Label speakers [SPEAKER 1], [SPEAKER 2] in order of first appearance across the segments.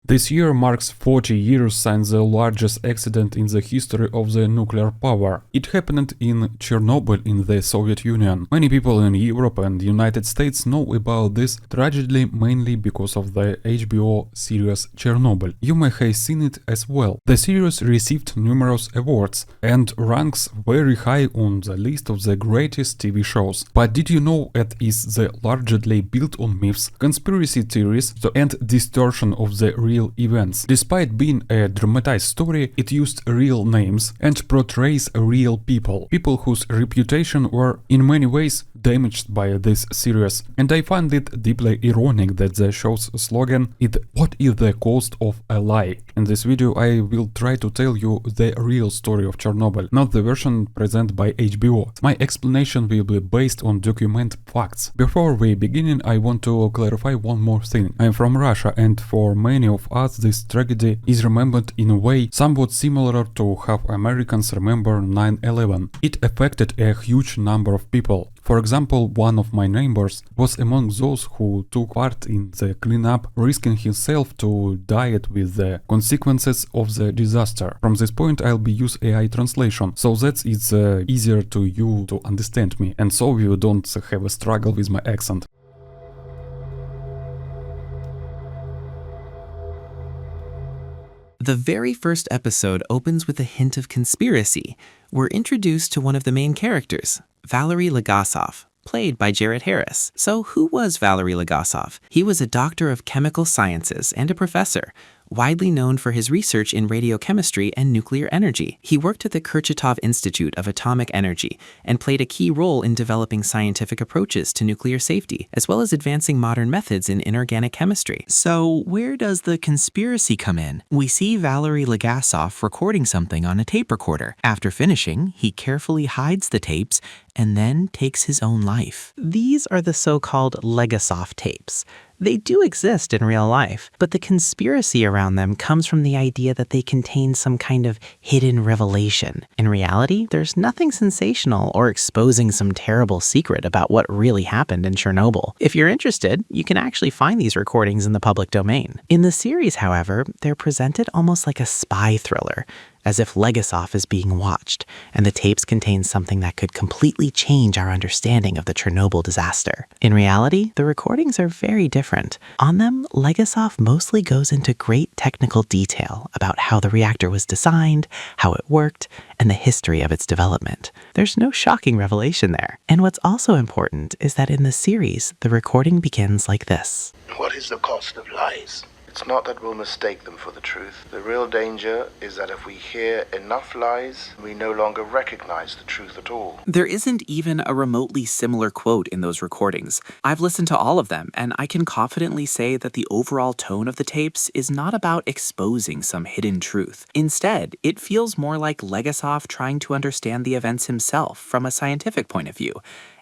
[SPEAKER 1] This year marks 40 years since the largest accident in the history of the nuclear power. It happened in Chernobyl in the Soviet Union. Many people in Europe and United States know about this tragedy mainly because of the HBO series Chernobyl. You may have seen it as well. The series received numerous awards and ranks very high on the list of the greatest TV shows. But did you know it is the largely built on myths, conspiracy theories, and distortion of the real events? Despite being a dramatized story, it used real names and portrays real people whose reputation were in many ways damaged by this series. And I find it deeply ironic that the show's slogan is "What is the cost of a lie?" In this video I will try to tell you the real story of Chernobyl, not the version presented by HBO. My explanation will be based on documented facts. Before we begin, I want to clarify one more thing. I am from Russia, and for many of us this tragedy is remembered in a way somewhat similar to how Americans remember 9/11. It affected a huge number of people. For example, one of my neighbors was among those who took part in the cleanup, risking himself to die with the consequences of the disaster. From this point I'll be use AI translation, so that it's easier to you to understand me, and so you don't have a struggle with my accent.
[SPEAKER 2] The very first episode opens with a hint of conspiracy. We're introduced to one of the main characters, Valery Legasov, played by Jared Harris. So who was Valery Legasov? He was a doctor of chemical sciences and a professor, widely known for his research in radiochemistry and nuclear energy. He worked at the Kurchatov Institute of Atomic Energy and played a key role in developing scientific approaches to nuclear safety, as well as advancing modern methods in inorganic chemistry. So where does the conspiracy come in? We see Valery Legasov recording something on a tape recorder. After finishing, he carefully hides the tapes and then takes his own life. These are the so-called Legasov tapes. They do exist in real life, but the conspiracy around them comes from the idea that they contain some kind of hidden revelation. In reality, there's nothing sensational or exposing some terrible secret about what really happened in Chernobyl. If you're interested, you can actually find these recordings in the public domain. In the series, however, they're presented almost like a spy thriller, as if Legasov is being watched, and the tapes contain something that could completely change our understanding of the Chernobyl disaster. In reality, the recordings are very different. On them, Legasov mostly goes into great technical detail about how the reactor was designed, how it worked, and the history of its development. There's no shocking revelation there. And what's also important is that in the series, the recording begins like this.
[SPEAKER 3] What is the cost of lies? It's not that we'll mistake them for the truth. The real danger is that if we hear enough lies, we no longer recognize the truth at all.
[SPEAKER 2] There isn't even a remotely similar quote in those recordings. I've listened to all of them, and I can confidently say that the overall tone of the tapes is not about exposing some hidden truth. Instead, it feels more like Legasov trying to understand the events himself from a scientific point of view,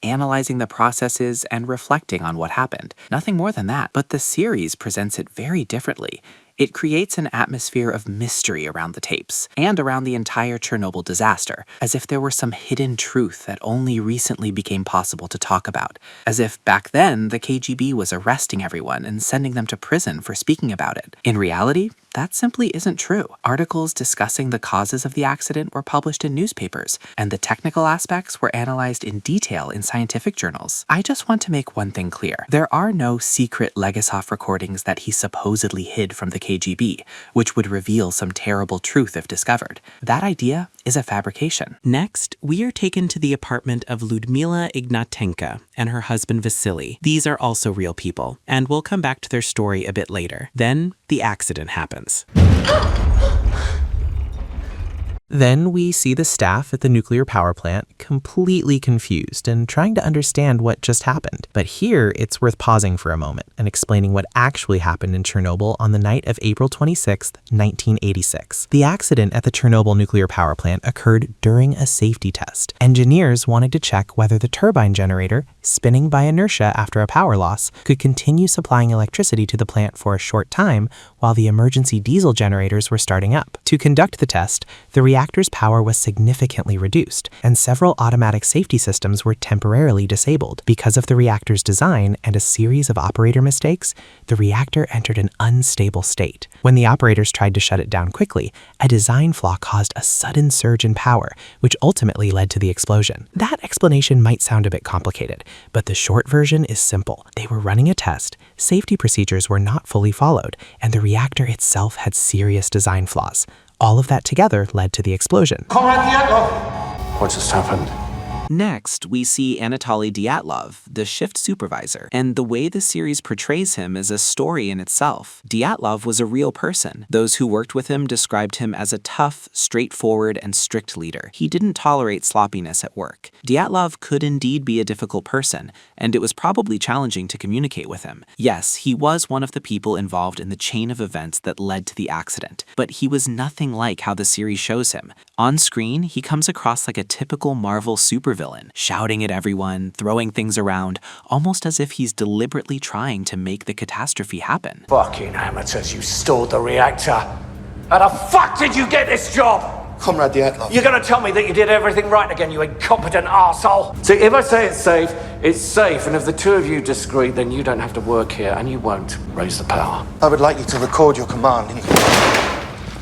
[SPEAKER 2] analyzing the processes and reflecting on what happened. Nothing more than that, but the series presents it very differently. It creates an atmosphere of mystery around the tapes and around the entire Chernobyl disaster, as if there were some hidden truth that only recently became possible to talk about. As if back then, the KGB was arresting everyone and sending them to prison for speaking about it. In reality, that simply isn't true. Articles discussing the causes of the accident were published in newspapers, and the technical aspects were analyzed in detail in scientific journals. I just want to make one thing clear. There are no secret Legasov recordings that he supposedly hid from the KGB, which would reveal some terrible truth if discovered. That idea is a fabrication. Next, we are taken to the apartment of Lyudmila Ignatenko and her husband Vasily. These are also real people, and we'll come back to their story a bit later. Then, the accident happens. Then we see the staff at the nuclear power plant completely confused and trying to understand what just happened. But here, it's worth pausing for a moment and explaining what actually happened in Chernobyl on the night of April 26, 1986. The accident at the Chernobyl nuclear power plant occurred during a safety test. Engineers wanted to check whether the turbine generator spinning by inertia after a power loss, could continue supplying electricity to the plant for a short time while the emergency diesel generators were starting up. To conduct the test, the reactor's power was significantly reduced, and several automatic safety systems were temporarily disabled. Because of the reactor's design and a series of operator mistakes, the reactor entered an unstable state. When the operators tried to shut it down quickly, a design flaw caused a sudden surge in power, which ultimately led to the explosion. That explanation might sound a bit complicated, but the short version is simple. They were running a test, safety procedures were not fully followed, and the reactor itself had serious design flaws. All of that together led to the explosion.
[SPEAKER 4] Comrade Dyatlov! What's just happened?
[SPEAKER 2] Next, we see Anatoly Dyatlov, the shift supervisor, and the way the series portrays him is a story in itself. Dyatlov was a real person. Those who worked with him described him as a tough, straightforward, and strict leader. He didn't tolerate sloppiness at work. Dyatlov could indeed be a difficult person, and it was probably challenging to communicate with him. Yes, he was one of the people involved in the chain of events that led to the accident, but he was nothing like how the series shows him. On screen, he comes across like a typical Marvel supervillain, shouting at everyone, throwing things around, almost as if he's deliberately trying to make the catastrophe happen.
[SPEAKER 4] Fucking amateurs, you stalled the reactor. How the fuck did you get this job?
[SPEAKER 3] Comrade Dyatlov.
[SPEAKER 4] You're gonna tell me that you did everything right again, you incompetent arsehole? See, if I say it's safe, and if the two of you disagree, then you don't have to work here, and you won't raise the power.
[SPEAKER 3] I would like you to record your command.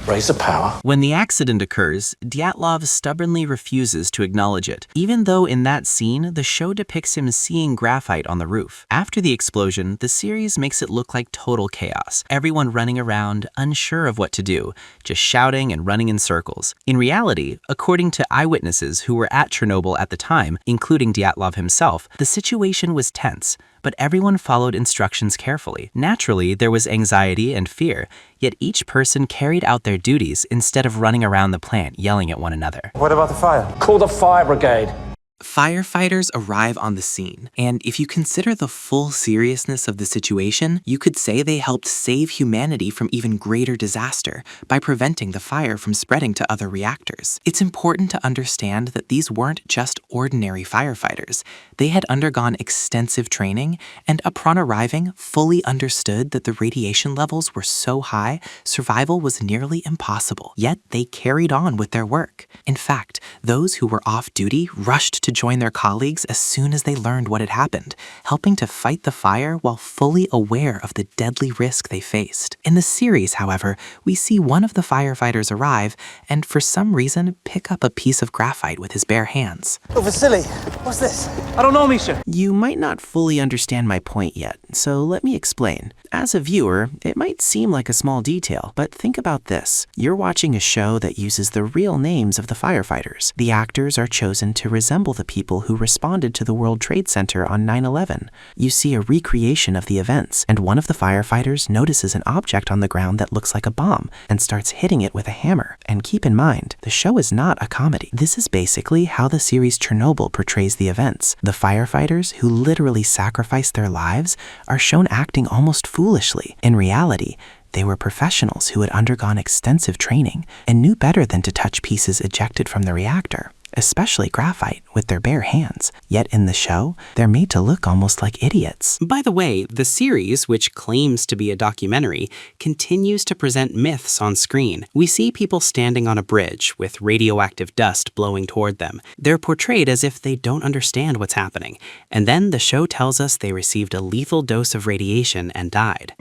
[SPEAKER 4] Raise the power.
[SPEAKER 2] When the accident occurs, Dyatlov stubbornly refuses to acknowledge it, even though in that scene, the show depicts him seeing graphite on the roof. After the explosion, the series makes it look like total chaos. Everyone running around, unsure of what to do, just shouting and running in circles. In reality, according to eyewitnesses who were at Chernobyl at the time, including Dyatlov himself, the situation was tense, but everyone followed instructions carefully. Naturally, there was anxiety and fear, yet each person carried out their duties instead of running around the plant yelling at one another.
[SPEAKER 4] What about the fire? Call the fire brigade.
[SPEAKER 2] Firefighters arrive on the scene, and if you consider the full seriousness of the situation, you could say they helped save humanity from even greater disaster by preventing the fire from spreading to other reactors. It's important to understand that these weren't just ordinary firefighters. They had undergone extensive training, and upon arriving, fully understood that the radiation levels were so high, survival was nearly impossible. Yet they carried on with their work. In fact, those who were off duty rushed to join their colleagues as soon as they learned what had happened, helping to fight the fire while fully aware of the deadly risk they faced. In the series, however, we see one of the firefighters arrive and for some reason pick up a piece of graphite with his bare hands.
[SPEAKER 5] Oh, Vasily, what's this?
[SPEAKER 4] I don't know, Misha.
[SPEAKER 2] You might not fully understand my point yet, so let me explain. As a viewer, it might seem like a small detail, but think about this. You're watching a show that uses the real names of the firefighters. The actors are chosen to resemble the people who responded to the World Trade Center on 9/11. You see a recreation of the events, and one of the firefighters notices an object on the ground that looks like a bomb and starts hitting it with a hammer. And keep in mind, the show is not a comedy. This is basically how the series Chernobyl portrays the events. The firefighters, who literally sacrificed their lives, are shown acting almost foolishly. In reality, they were professionals who had undergone extensive training and knew better than to touch pieces ejected from the reactor, especially graphite, with their bare hands. Yet in the show, they're made to look almost like idiots. By the way, the series, which claims to be a documentary, continues to present myths on screen. We see people standing on a bridge with radioactive dust blowing toward them. They're portrayed as if they don't understand what's happening, and then the show tells us they received a lethal dose of radiation and died.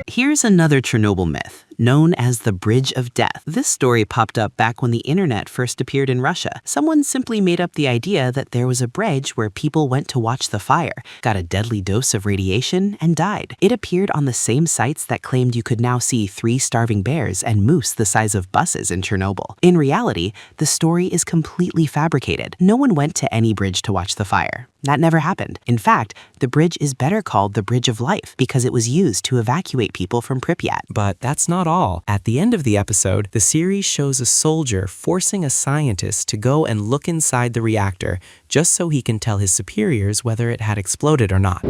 [SPEAKER 2] Here's another Chernobyl myth, known as the Bridge of Death. This story popped up back when the internet first appeared in Russia. Someone simply made up the idea that there was a bridge where people went to watch the fire, got a deadly dose of radiation, and died. It appeared on the same sites that claimed you could now see 3 starving bears and moose the size of buses in Chernobyl. In reality, the story is completely fabricated. No one went to any bridge to watch the fire. That never happened. In fact, the bridge is better called the Bridge of Life because it was used to evacuate people from Pripyat. But that's not all. At the end of the episode, the series shows a soldier forcing a scientist to go and look inside the reactor just so he can tell his superiors whether it had exploded or not.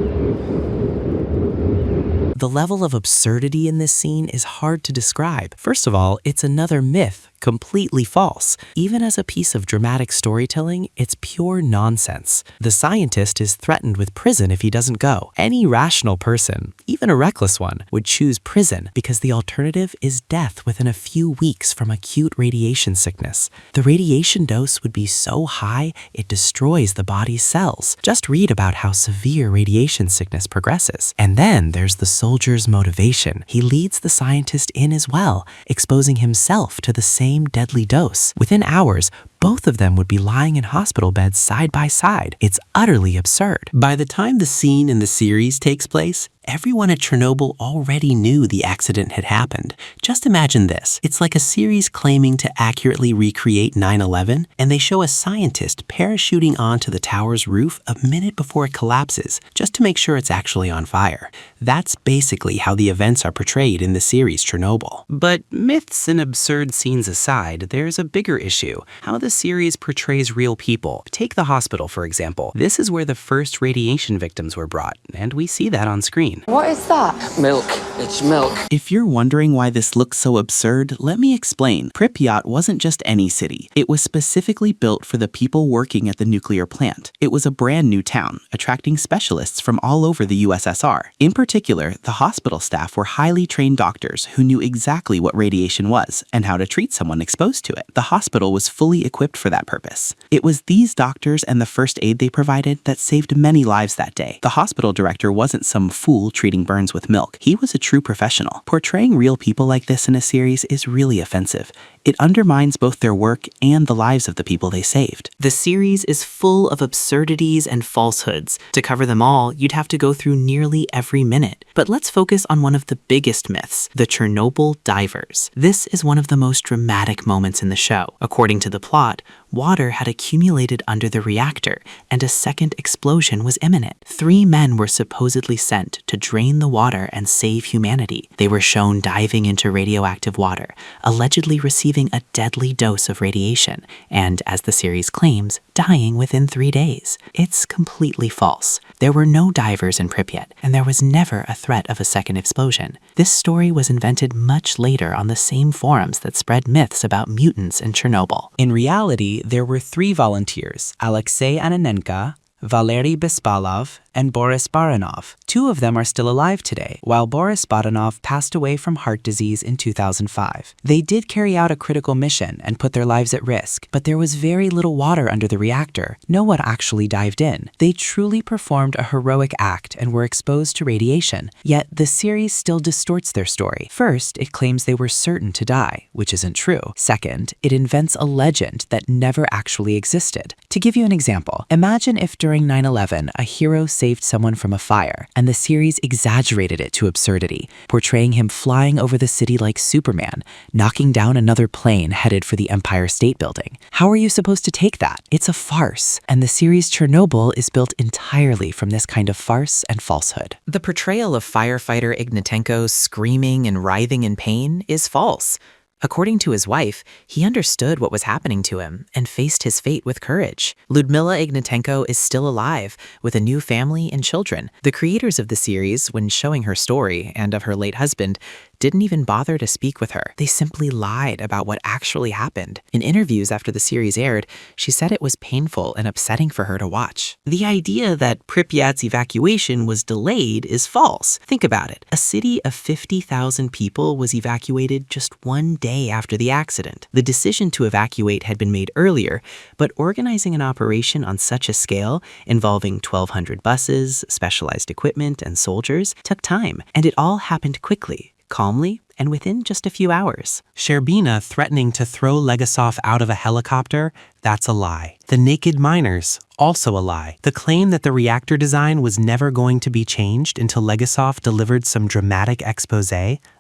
[SPEAKER 2] The level of absurdity in this scene is hard to describe. First of all, it's another myth Completely false. Even as a piece of dramatic storytelling, it's pure nonsense. The scientist is threatened with prison if he doesn't go. Any rational person, even a reckless one, would choose prison because the alternative is death within a few weeks from acute radiation sickness. The radiation dose would be so high, it destroys the body's cells. Just read about how severe radiation sickness progresses. And then there's the soldier's motivation. He leads the scientist in as well, exposing himself to the same deadly dose. Within hours, both of them would be lying in hospital beds side by side. It's utterly absurd. By the time the scene in the series takes place, everyone at Chernobyl already knew the accident had happened. Just imagine this. It's like a series claiming to accurately recreate 9/11, and they show a scientist parachuting onto the tower's roof a minute before it collapses, just to make sure it's actually on fire. That's basically how the events are portrayed in the series Chernobyl. But myths and absurd scenes aside, there's a bigger issue: how the series portrays real people. Take the hospital, for example. This is where the first radiation victims were brought, and we see that on screen.
[SPEAKER 5] What is that?
[SPEAKER 4] Milk. It's milk.
[SPEAKER 2] If you're wondering why this looks so absurd, let me explain. Pripyat wasn't just any city. It was specifically built for the people working at the nuclear plant. It was a brand new town, attracting specialists from all over the USSR. In particular, the hospital staff were highly trained doctors who knew exactly what radiation was and how to treat someone exposed to it. The hospital was fully equipped for that purpose. It was these doctors and the first aid they provided that saved many lives that day. The hospital director wasn't some fool treating burns with milk. He was a true professional. Portraying real people like this in a series is really offensive. It undermines both their work and the lives of the people they saved. The series is full of absurdities and falsehoods. To cover them all, you'd have to go through nearly every minute. But let's focus on one of the biggest myths, the Chernobyl divers. This is one of the most dramatic moments in the show. According to the plot, water had accumulated under the reactor, and a second explosion was imminent. 3 men were supposedly sent to drain the water and save humanity. They were shown diving into radioactive water, allegedly receiving a deadly dose of radiation, and, as the series claims, dying within 3 days. It's completely false. There were no divers in Pripyat, and there was never a threat of a second explosion. This story was invented much later on the same forums that spread myths about mutants in Chernobyl. In reality, there were 3 volunteers: Alexei Ananenko, Valery Bespalov, and Boris Baranov. 2 of them are still alive today, while Boris Baranov passed away from heart disease in 2005. They did carry out a critical mission and put their lives at risk, but there was very little water under the reactor. No one actually dived in. They truly performed a heroic act and were exposed to radiation, yet the series still distorts their story. First, it claims they were certain to die, which isn't true. Second, it invents a legend that never actually existed. To give you an example, imagine if during 9/11, a hero saved someone from a fire, and the series exaggerated it to absurdity, portraying him flying over the city like Superman, knocking down another plane headed for the Empire State Building. How are you supposed to take that? It's a farce, and the series Chernobyl is built entirely from this kind of farce and falsehood. The portrayal of firefighter Ignatenko screaming and writhing in pain is false. According to his wife, he understood what was happening to him and faced his fate with courage. Lyudmila Ignatenko is still alive, with a new family and children. The creators of the series, when showing her story and of her late husband, didn't even bother to speak with her. They simply lied about what actually happened. In interviews after the series aired, she said it was painful and upsetting for her to watch. The idea that Pripyat's evacuation was delayed is false. Think about it. A city of 50,000 people was evacuated just 1 day after the accident. The decision to evacuate had been made earlier, but organizing an operation on such a scale, involving 1,200 buses, specialized equipment, and soldiers, took time, and it all happened quickly, calmly, and within just a few hours. Sherbina threatening to throw Legasov out of a helicopter, that's a lie. The naked miners, also a lie. The claim that the reactor design was never going to be changed until Legasov delivered some dramatic expose,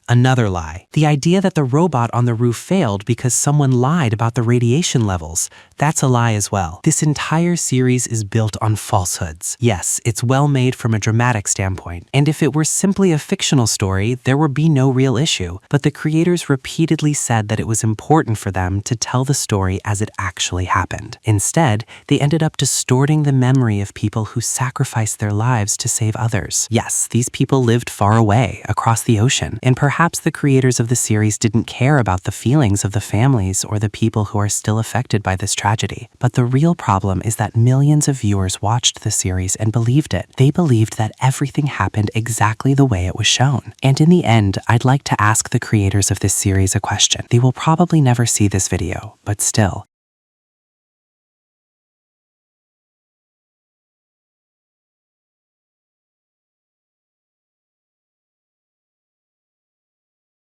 [SPEAKER 2] another lie. The idea that the robot on the roof failed because someone lied about the radiation levels, that's a lie as well. This entire series is built on falsehoods. Yes, it's well made from a dramatic standpoint, and if it were simply a fictional story, there would be no real issue, but the creators repeatedly said that it was important for them to tell the story as it actually happened. Instead, they ended up distorting the memory of people who sacrificed their lives to save others. Yes, these people lived far away, across the ocean, and perhaps Perhaps the creators of the series didn't care about the feelings of the families or the people who are still affected by this tragedy. But the real problem is that millions of viewers watched the series and believed it. They believed that everything happened exactly the way it was shown. And in the end, I'd like to ask the creators of this series a question. They will probably never see this video, but still,